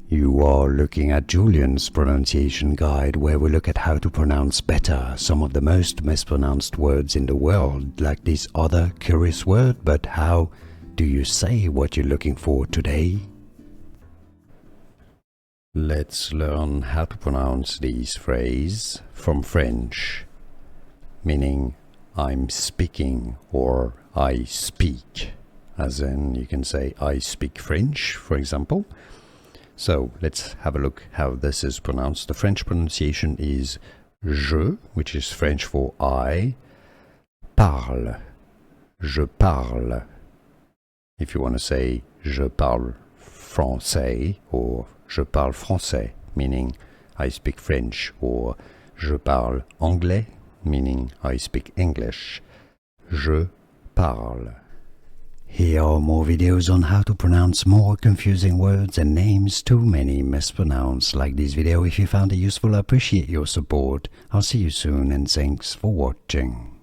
You are looking at Julian's pronunciation guide, where we look at how to pronounce better some of the most mispronounced words in the world, like this other curious word. But how do you say what you're looking for today? Let's learn how to pronounce this phrase from French, meaning I'm speaking or I speak. As in, you can say I speak French, for example. So let's have a look how this is pronounced. The French pronunciation is je, which is French for I, parle, je parle. If you want to say je parle français or je parle français, meaning I speak French, or je parle anglais, meaning I speak English. Je parle. Here are more videos on how to pronounce more confusing words and names too many mispronounced. Like this video if you found it useful. I appreciate your support. I'll see you soon and thanks for watching.